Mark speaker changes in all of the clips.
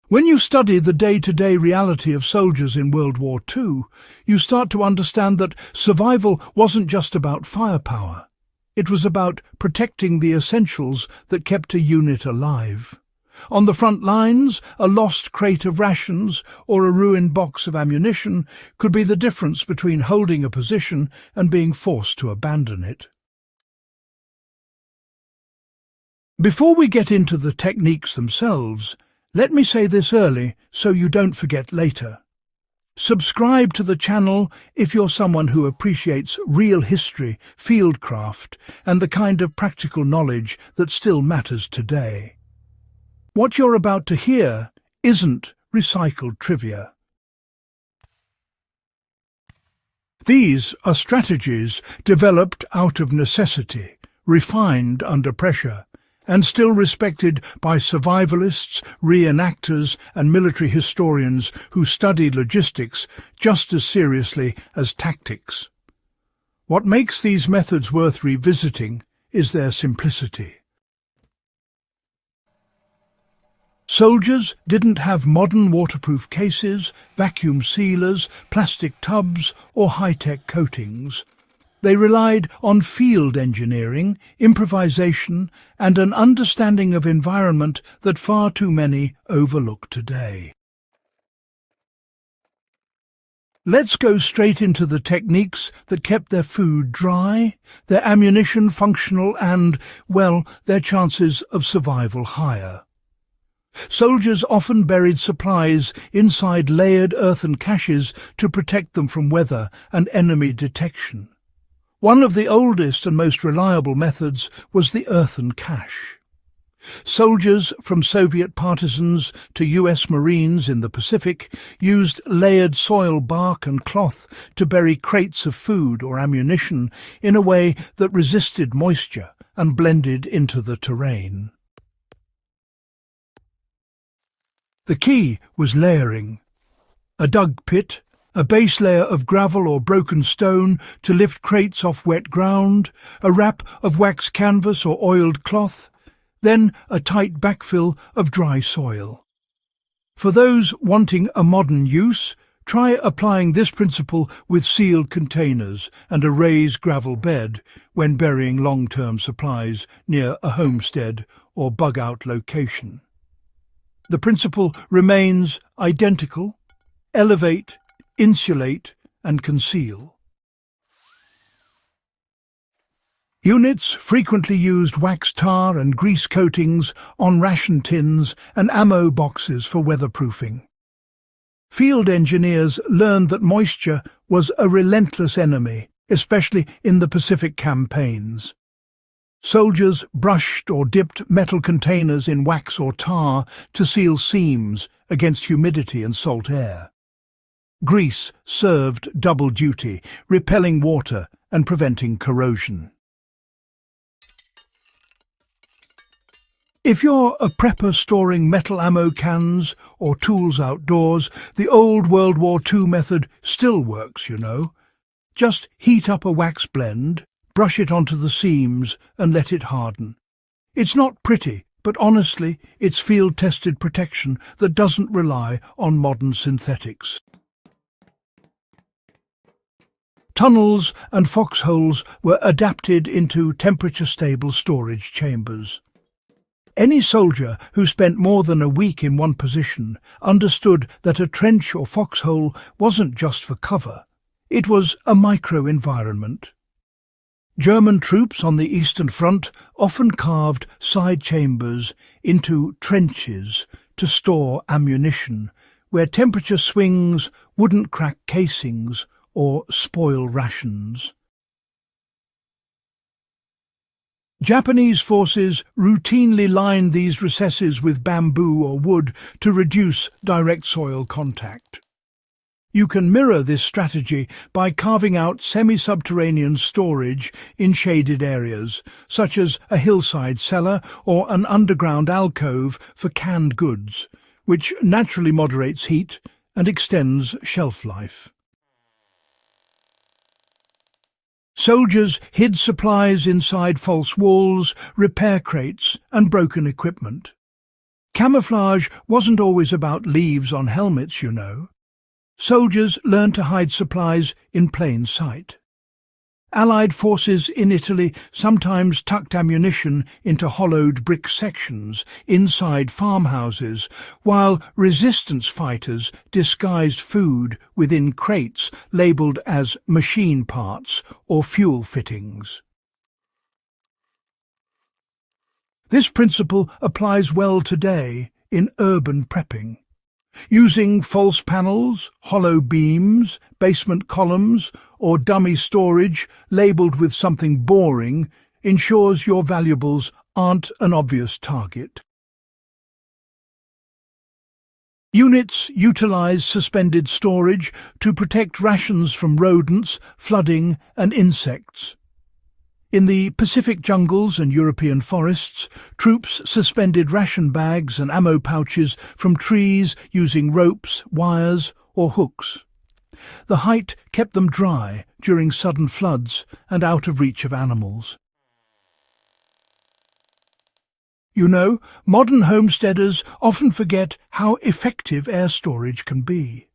Speaker 1: When you study the day-to-day reality of soldiers in World War II, you start to understand that survival wasn't just about firepower. It was about protecting the essentials that kept a unit alive. On the front lines, a lost crate of rations or a ruined box of ammunition could be the difference between holding a position and being forced to abandon it. Before we get into the techniques themselves, let me say this early so you don't forget later. Subscribe to the channel if you're someone who appreciates real history, fieldcraft, and the kind of practical knowledge that still matters today. What you're about to hear isn't recycled trivia. These are strategies developed out of necessity, refined under pressure, and still respected by survivalists, reenactors, and military historians who study logistics just as seriously as tactics. What makes these methods worth revisiting is their simplicity. Soldiers didn't have modern waterproof cases, vacuum sealers, plastic tubs, or high-tech coatings. They relied on field engineering, improvisation, and an understanding of environment that far too many overlook today. Let's go straight into the techniques that kept their food dry, their ammunition functional and, well, their chances of survival higher. Soldiers often buried supplies inside layered earthen caches to protect them from weather and enemy detection. One of the oldest and most reliable methods was the earthen cache. Soldiers, from Soviet partisans to US Marines in the Pacific, used layered soil, bark and cloth to bury crates of food or ammunition in a way that resisted moisture and blended into the terrain. The key was layering. A dug pit, a base layer of gravel or broken stone to lift crates off wet ground, a wrap of wax canvas or oiled cloth, then a tight backfill of dry soil. For those wanting a modern use, try applying this principle with sealed containers and a raised gravel bed when burying long-term supplies near a homestead or bug-out location. The principle remains identical: elevate, insulate, and conceal. Units frequently used wax tar and grease coatings on ration tins and ammo boxes for weatherproofing. Field engineers learned that moisture was a relentless enemy, especially in the Pacific campaigns. Soldiers brushed or dipped metal containers in wax or tar to seal seams against humidity and salt air. Grease served double duty, repelling water and preventing corrosion. If you're a prepper storing metal ammo cans or tools outdoors, the old World War II method still works, you know. Just heat up a wax blend, brush it onto the seams and let it harden. It's not pretty, but honestly, it's field-tested protection that doesn't rely on modern synthetics. Tunnels and foxholes were adapted into temperature-stable storage chambers. Any soldier who spent more than a week in one position understood that a trench or foxhole wasn't just for cover. It was a micro-environment. German troops on the Eastern Front often carved side chambers into trenches to store ammunition, where temperature swings wouldn't crack casings or spoil rations. Japanese forces routinely lined these recesses with bamboo or wood to reduce direct soil contact. You can mirror this strategy by carving out semi-subterranean storage in shaded areas, such as a hillside cellar or an underground alcove for canned goods, which naturally moderates heat and extends shelf life. Soldiers hid supplies inside false walls, repair crates, and broken equipment. Camouflage wasn't always about leaves on helmets, you know. Soldiers learned to hide supplies in plain sight. Allied forces in Italy sometimes tucked ammunition into hollowed brick sections inside farmhouses, while resistance fighters disguised food within crates labelled as machine parts or fuel fittings. This principle applies well today in urban prepping. Using false panels, hollow beams, basement columns, or dummy storage labelled with something boring ensures your valuables aren't an obvious target. Units utilise suspended storage to protect rations from rodents, flooding and insects. In the Pacific jungles and European forests, troops suspended ration bags and ammo pouches from trees using ropes, wires or hooks. The height kept them dry during sudden floods and out of reach of animals. You know, modern homesteaders often forget how effective air storage can be.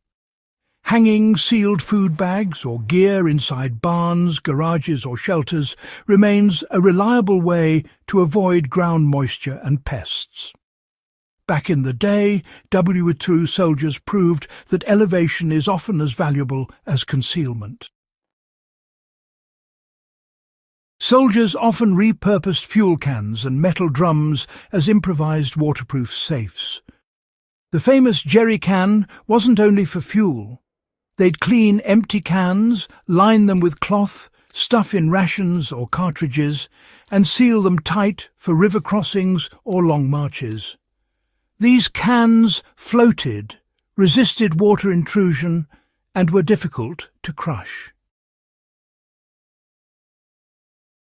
Speaker 1: Hanging sealed food bags or gear inside barns, garages or shelters remains a reliable way to avoid ground moisture and pests. Back in the day, WWII soldiers proved that elevation is often as valuable as concealment. Soldiers often repurposed fuel cans and metal drums as improvised waterproof safes. The famous jerry can wasn't only for fuel. They'd clean empty cans, line them with cloth, stuff in rations or cartridges, and seal them tight for river crossings or long marches. These cans floated, resisted water intrusion, and were difficult to crush.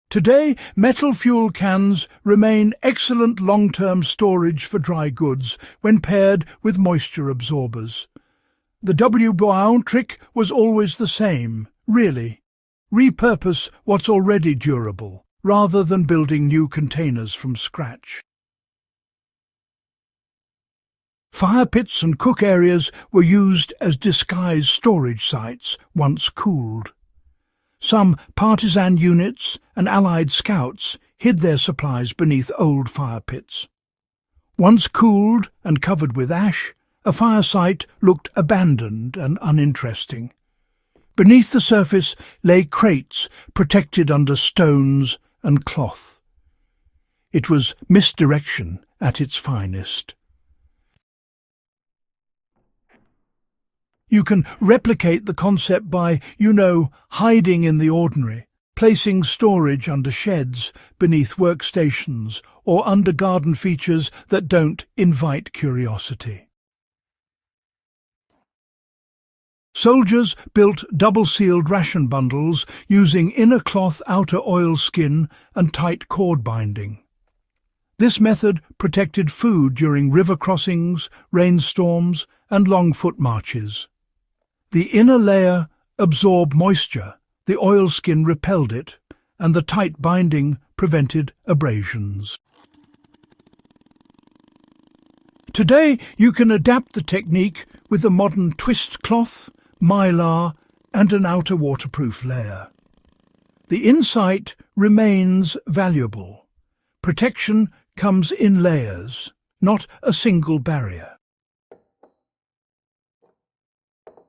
Speaker 1: Today, metal fuel cans remain excellent long-term storage for dry goods when paired with moisture absorbers. The WWII trick was always the same, really. Repurpose what's already durable, rather than building new containers from scratch. Fire pits and cook areas were used as disguised storage sites once cooled. Some partisan units and Allied scouts hid their supplies beneath old fire pits. Once cooled and covered with ash, a fire site looked abandoned and uninteresting. Beneath the surface lay crates protected under stones and cloth. It was misdirection at its finest. You can replicate the concept by, hiding in the ordinary, placing storage under sheds, beneath workstations, or under garden features that don't invite curiosity. Soldiers built double-sealed ration bundles using inner cloth, outer oilskin and tight cord binding. This method protected food during river crossings, rainstorms and long foot marches. The inner layer absorbed moisture, the oilskin repelled it, and the tight binding prevented abrasions. Today you can adapt the technique with a modern twist cloth, mylar and an outer waterproof layer. The insight remains valuable. Protection comes in layers, not a single barrier.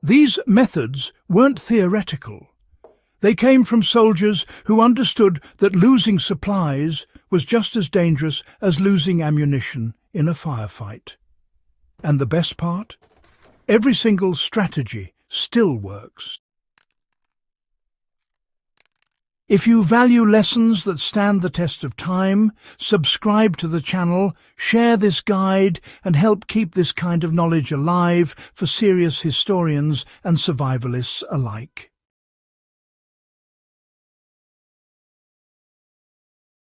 Speaker 1: These methods weren't theoretical. They came from soldiers who understood that losing supplies was just as dangerous as losing ammunition in a firefight. And the best part? Every single strategy still works. If you value lessons that stand the test of time, subscribe to the channel, share this guide, and help keep this kind of knowledge alive for serious historians and survivalists alike.